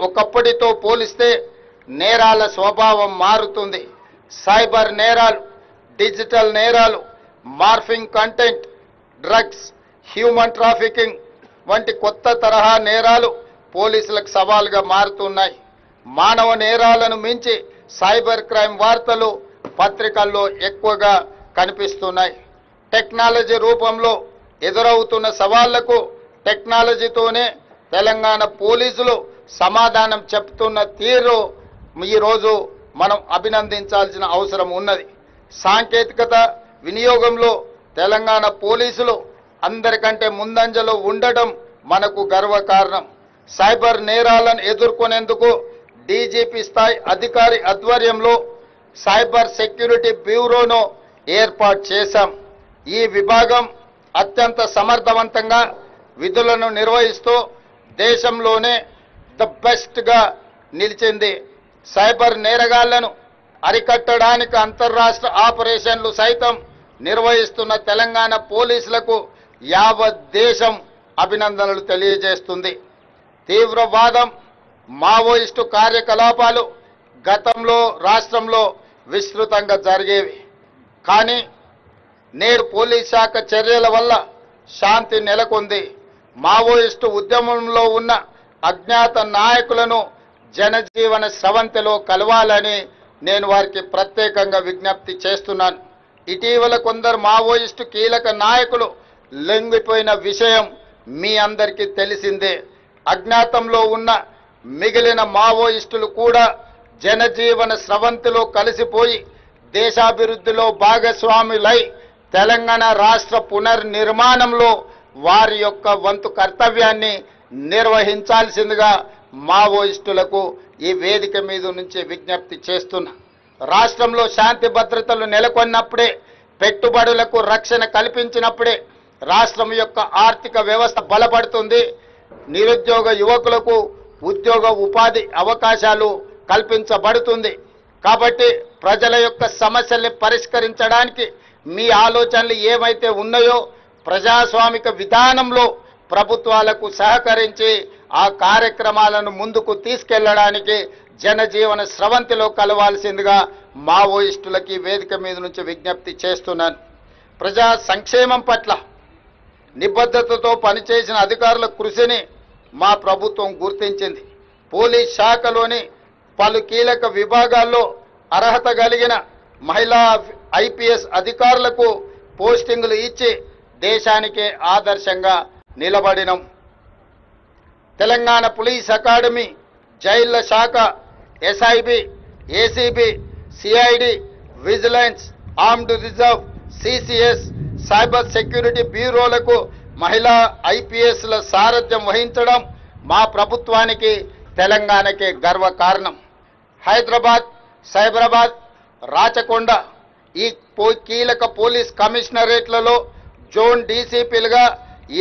ఒకప్పటితో పోలిస్తే నేరాల స్వభావం మారుతుంది. సైబర్ నేరాలు, డిజిటల్ నేరాలు, morphing content, drugs, human trafficking వంటి కొత్త తరహా నేరాలు పోలీసులకు సవాలుగా మారుతున్నాయి. మానవ నేరాలను మించి సైబర్ క్రైమ్ వార్తలు పత్రికల్లో ఎక్కువగా కనిపిస్తున్నాయి. టెక్నాలజీ రూపంలో ఎదురవుతున్న సవాళ్లకు టెక్నాలజీతోనే తెలంగాణ పోలీసులు సమాధానం చెప్తున్న తీరు ఈరోజు మనం అభినందించాల్సిన అవసరం ఉన్నది. సాంకేతికత వినియోగంలో తెలంగాణ పోలీసులు అందరికంటే ముందంజలో ఉండడం మనకు గర్వకారణం. సైబర్ నేరాలను ఎదుర్కొనేందుకు డీజీపీ స్థాయి అధికారి ఆధ్వర్యంలో సైబర్ సెక్యూరిటీ బ్యూరోను ఏర్పాటు చేశాం. ఈ విభాగం అత్యంత సమర్థవంతంగా విధులను నిర్వహిస్తూ దేశంలోనే ద బెస్ట్గా నిలిచింది. సైబర్ నేరగాళ్లను అరికట్టడానికి అంతర్రాష్ట్ర ఆపరేషన్లు సైతం నిర్వహిస్తున్న తెలంగాణ పోలీసులకు యావత్ దేశం అభినందనలు తెలియజేస్తుంది. తీవ్రవాదం, మావోయిస్టు కార్యకలాపాలు గతంలో రాష్ట్రంలో విస్తృతంగా జరిగేవి. కానీ నేడు పోలీస్ శాఖ చర్యల వల్ల శాంతి నెలకొంది. మావోయిస్టు ఉద్యమంలో ఉన్న అజ్ఞాత నాయకులను జనజీవన స్రవంతిలో కలవాలని నేను వారికి ప్రత్యేకంగా విజ్ఞప్తి చేస్తున్నాను. ఇటీవల కొందరు మావోయిస్టు కీలక నాయకులు లొంగిపోయిన విషయం మీ అందరికీ తెలిసిందే. అజ్ఞాతంలో ఉన్న మిగిలిన మావోయిస్టులు కూడా జనజీవన స్రవంతిలో కలిసిపోయి దేశాభివృద్ధిలో భాగస్వాములై తెలంగాణ రాష్ట్ర పునర్నిర్మాణంలో వారి యొక్క వంతు కర్తవ్యాన్ని నిర్వహించాల్సిందిగా మావోయిస్టులకు ఈ వేదిక మీద నుంచి విజ్ఞప్తి చేస్తున్నా. రాష్ట్రంలో శాంతి భద్రతలు నెలకొన్నప్పుడే, పెట్టుబడులకు రక్షణ కల్పించినప్పుడే రాష్ట్రం యొక్క ఆర్థిక వ్యవస్థ బలపడుతుంది. నిరుద్యోగ యువకులకు ఉద్యోగ ఉపాధి అవకాశాలు కల్పించబడుతుంది. కాబట్టి ప్రజల యొక్క సమస్యల్ని పరిష్కరించడానికి మీ ఆలోచనలు ఏమైతే ఉన్నాయో ప్రజాస్వామిక విధానంలో ప్రభుత్వాలకు సహకరించి ఆ కార్యక్రమాలను ముందుకు తీసుకెళ్లడానికి జనజీవన స్రవంతిలో కలవాల్సిందిగా మావోయిస్టులకి వేదిక మీద నుంచి విజ్ఞప్తి చేస్తున్నాను. ప్రజా సంక్షేమం పట్ల నిబద్ధతతో పనిచేసిన అధికారుల కృషిని మా ప్రభుత్వం గుర్తించింది. పోలీస్ శాఖలోని పలు కీలక విభాగాల్లో అర్హత కలిగిన మహిళా ఐపీఎస్ అధికారులకు పోస్టింగులు ఇచ్చి దేశానికే ఆదర్శంగా నిలబడినం. తెలంగాణ పోలీస్ అకాడమీ, జైళ్ల శాఖ, SIB, ACB, CID, vigilance, armed reserve, CCS, cyber security బ్యూరోలకు మహిళా ఐపీఎస్ల సారథ్యం వహించడం మా ప్రభుత్వానికి, తెలంగాణకే గర్వకారణం. హైదరాబాద్, సైబరాబాద్, రాచకొండ ఈ కీలక పోలీస్ కమిషనరేట్లలో జోన్ డీసీపీలుగా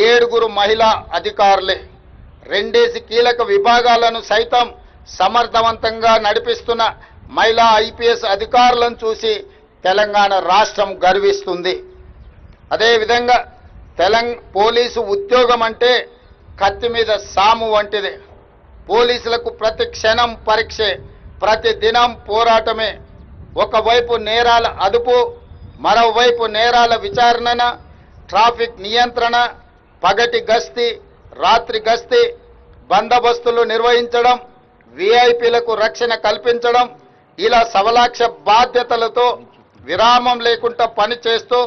7 మహిళా అధికారులే. 2 కీలక విభాగాలను సైతం సమర్థవంతంగా నడిపిస్తున్న మహిళా ఐపీఎస్ అధికారులను చూసి తెలంగాణ రాష్ట్రం గర్విస్తుంది. అదేవిధంగా పోలీసు ఉద్యోగం అంటే కత్తి మీద సాము వంటిదే. పోలీసులకు ప్రతి క్షణం పరీక్షే, ప్రతి దినం పోరాటమే. ఒకవైపు నేరాల అదుపు, మరోవైపు నేరాల విచారణ, ట్రాఫిక్ నియంత్రణ, పగటి గస్తీ, రాత్రి గస్తీ, బందోబస్తులు నిర్వహించడం, విఐపీలకు రక్షణ కల్పించడం, ఇలా సవలాక్ష బాధ్యతలతో విరామం లేకుండా పనిచేస్తూ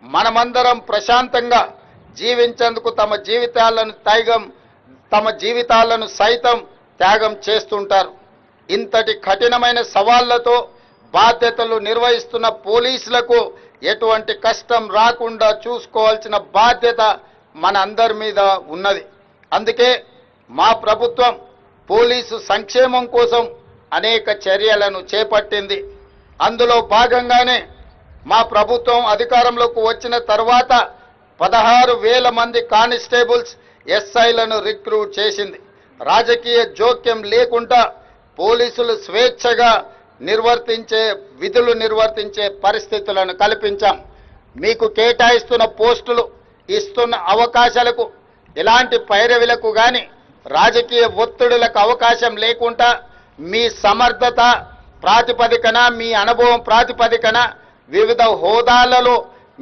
మనమందరం ప్రశాంతంగా జీవించేందుకు తమ జీవితాలను సైతం త్యాగం చేస్తుంటారు. ఇంతటి కఠినమైన సవాళ్లతో బాధ్యతలు నిర్వహిస్తున్న పోలీసులకు ఎటువంటి కష్టం రాకుండా చూసుకోవాల్సిన బాధ్యత మన అందరి మీద ఉన్నది. అందుకే మా ప్రభుత్వం పోలీసు సంక్షేమం కోసం అనేక చర్యలను చేపట్టింది. అందులో భాగంగానే మా ప్రభుత్వం అధికారంలోకి వచ్చిన తర్వాత 16,000 మంది కానిస్టేబుల్స్, ఎస్ఐలను రిక్రూట్ చేసింది. రాజకీయ జోక్యం లేకుండా పోలీసులు స్వేచ్ఛగా విధులు నిర్వర్తించే పరిస్థితులను కల్పించాం. మీకు కేటాయిస్తున్న పోస్టులు, ఇస్తున్న అవకాశాలకు ఇలాంటి పైరవిలకు గాని రాజకీయ ఒత్తిడులకు అవకాశం లేకుండా మీ సమర్థత ప్రాతిపదికన, మీ అనుభవం ప్రాతిపదికన వివిధ హోదాలలో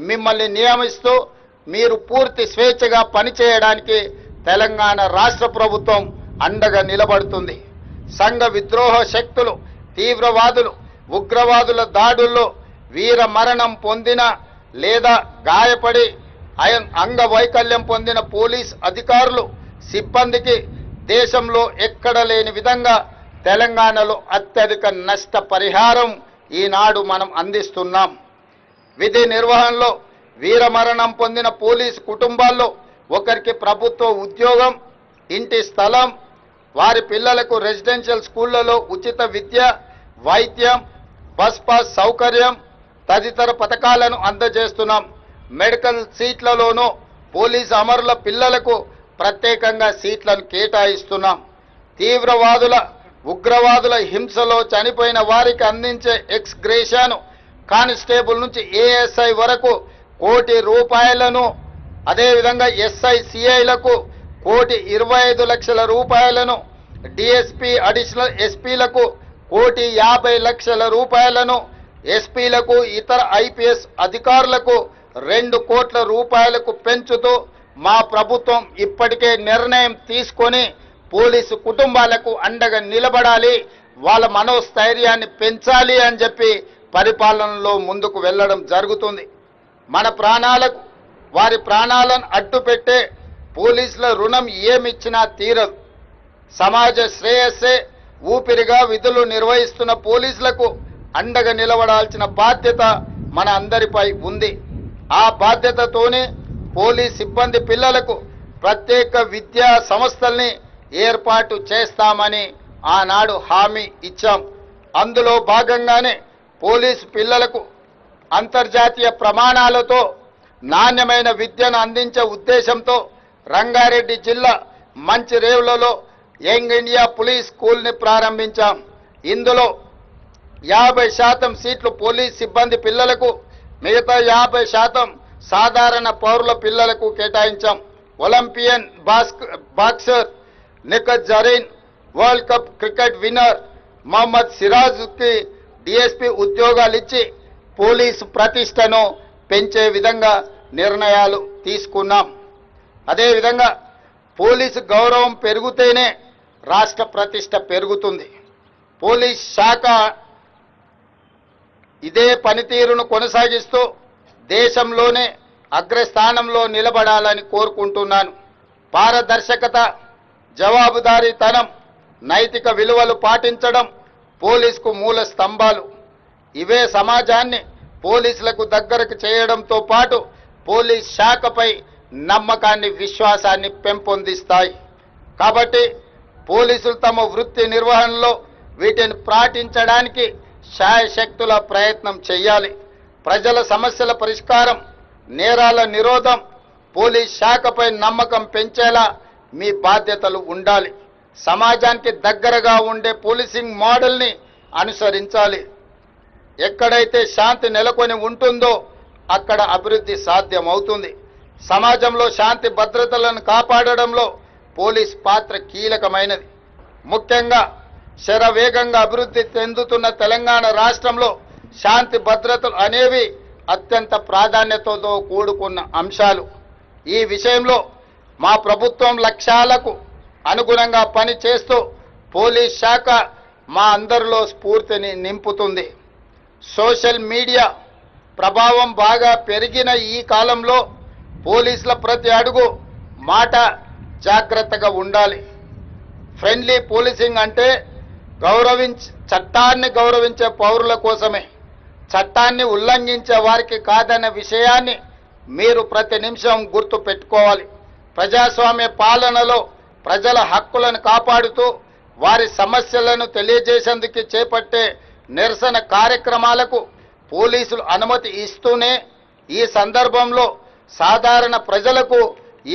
మిమ్మల్ని నియమిస్తూ మీరు పూర్తి స్వేచ్ఛగా పనిచేయడానికి తెలంగాణ రాష్ట్ర ప్రభుత్వం అండగా నిలబడుతుంది. సంఘ విద్రోహ శక్తులు, తీవ్రవాదులు, ఉగ్రవాదుల దాడుల్లో వీర మరణం పొందిన లేదా గాయపడి అంగవైకల్యం పొందిన పోలీస్ అధికారులు, సిబ్బందికి దేశంలో ఎక్కడ లేని విధంగా తెలంగాణలో అత్యధిక నష్ట పరిహారం ఈనాడు మనం అందిస్తున్నాం. విధి నిర్వహణలో వీరమరణం పొందిన పోలీసు కుటుంబాల్లో ఒకరికి ప్రభుత్వ ఉద్యోగం, ఇంటి స్థలం, వారి పిల్లలకు రెసిడెన్షియల్ స్కూళ్లలో ఉచిత విద్య, వైద్యం, బస్ పాస్ సౌకర్యం తదితర పథకాలను అందజేస్తున్నాం. మెడికల్ సీట్లలోనూ పోలీసు అమరుల పిల్లలకు ప్రత్యేకంగా సీట్లను కేటాయిస్తున్నాం. తీవ్రవాదుల, ఉగ్రవాదుల హింసలో చనిపోయిన వారికి అందించే ఎక్స్ గ్రేషియాను కానిస్టేబుల్ నుంచి ఏఎస్ఐ వరకు ₹1,00,00,000, అదేవిధంగా ఎస్ఐ సిఐలకు ₹1,25,00,000, డిఎస్పీ అడిషనల్ ఎస్పీలకు ₹1,50,00,000, ఎస్పీలకు ఇతర ఐపీఎస్ అధికారులకు ₹2,00,00,000 పెంచుతూ మా ప్రభుత్వం ఇప్పటికే నిర్ణయం తీసుకొని పోలీసు కుటుంబాలకు అండగా నిలబడాలి, వాళ్ళ మనోస్థైర్యాన్ని పెంచాలి అని చెప్పి పరిపాలనలో ముందుకు వెళ్ళడం జరుగుతుంది. మన ప్రాణాలకు, వారి ప్రాణాలను అడ్డుపెట్టే పోలీసుల రుణం ఏమిచ్చినా తీరదు. సమాజ శ్రేయస్సే ఊపిరిగా విధులు నిర్వహిస్తున్న పోలీసులకు అండగా నిలబడాల్సిన బాధ్యత మన అందరిపై ఉంది. ఆ బాధ్యతతోనే పోలీస్ సిబ్బంది పిల్లలకు ప్రత్యేక విద్యా సంస్థల్ని ఏర్పాటు చేస్తామని ఆనాడు హామీ ఇచ్చాం. అందులో భాగంగానే పోలీసు పిల్లలకు అంతర్జాతీయ ప్రమాణాలతో నాణ్యమైన విద్యను అందించే ఉద్దేశంతో రంగారెడ్డి జిల్లా మంచిరేవులలో యంగ్ ఇండియా పోలీస్ స్కూల్ని ప్రారంభించాం. ఇందులో 50% సీట్లు పోలీస్ సిబ్బంది పిల్లలకు, మిగతా 50% సాధారణ పౌరుల పిల్లలకు కేటాయించాం. Olympian boxer Nikhat Zareen, world cup cricket winner Mohammed సిరాజ్కి డిఎస్పీ ఉద్యోగాలు ఇచ్చి పోలీసు ప్రతిష్టను పెంచే విధంగా నిర్ణయాలు తీసుకున్నాం. అదేవిధంగా పోలీసు గౌరవం పెరిగితేనే రాష్ట్ర ప్రతిష్ట పెరుగుతుంది. పోలీస్ శాఖ ఇదే పనితీరును కొనసాగిస్తూ దేశంలోనే అగ్రస్థానంలో నిలబడాలని కోరుకుంటున్నాను. పారదర్శకత, జవాబుదారీతనం, నైతిక విలువలు పాటించడం పోలీసుకు మూల స్తంభాలు. ఇవే సమాజాన్ని పోలీసులకు దగ్గరకు చేయడంతో పాటు పోలీస్ శాఖపై నమ్మకాన్ని, విశ్వాసాన్ని పెంపొందిస్తాయి. కాబట్టి పోలీసులు తమ వృత్తి నిర్వహణలో వీటిని పాటించడానికి శాయశక్తుల ప్రయత్నం చేయాలి. ప్రజల సమస్యల పరిష్కారం, నేరాల నిరోధం, పోలీస్ శాఖపై నమ్మకం పెంచేలా మీ బాధ్యతలు ఉండాలి. సమాజానికి దగ్గరగా ఉండే పోలీసింగ్ మోడల్ని అనుసరించాలి. ఎక్కడైతే శాంతి నెలకొని ఉంటుందో అక్కడ అభివృద్ధి సాధ్యమవుతుంది. సమాజంలో శాంతి భద్రతలను కాపాడడంలో పోలీస్ పాత్ర కీలకమైనది. ముఖ్యంగా శరవేగంగా అభివృద్ధి చెందుతున్న తెలంగాణ రాష్ట్రంలో శాంతి భద్రతలు అనేవి అత్యంత ప్రాధాన్యతతో కూడుకున్న అంశాలు. ఈ విషయంలో మా ప్రభుత్వం లక్ష్యాలకు అనుగుణంగా పనిచేస్తూ పోలీస్ శాఖ మా అందరిలో స్ఫూర్తిని నింపుతుంది. సోషల్ మీడియా ప్రభావం బాగా పెరిగిన ఈ కాలంలో పోలీసుల ప్రతి అడుగు, మాట జాగ్రత్తగా ఉండాలి. ఫ్రెండ్లీ పోలీసింగ్ అంటే చట్టాన్ని గౌరవించే పౌరుల కోసమే, చట్టాన్ని ఉల్లంఘించే వారికి కాదన్న విషయాన్ని మీరు ప్రతి నిమిషం గుర్తు పెట్టుకోవాలి. ప్రజాస్వామ్య పాలనలో ప్రజల హక్కులను కాపాడుతూ వారి సమస్యలను తెలియజేసేందుకు చేపట్టే నిరసన కార్యక్రమాలకు పోలీసులు అనుమతి ఇస్తూనే ఈ సందర్భంలో సాధారణ ప్రజలకు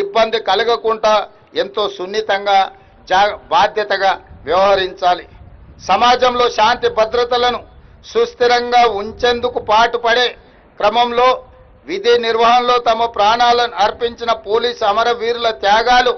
ఇబ్బంది కలగకుండా ఎంతో సున్నితంగా బాధ్యతగా వ్యవహరించాలి. సమాజంలో శాంతి భద్రతలను సుస్థిరంగా ఉంచేందుకు పాటుపడే క్రమంలో విధి నిర్వహణలో తమ ప్రాణాలను అర్పించిన పోలీసు అమరవీరుల త్యాగాలు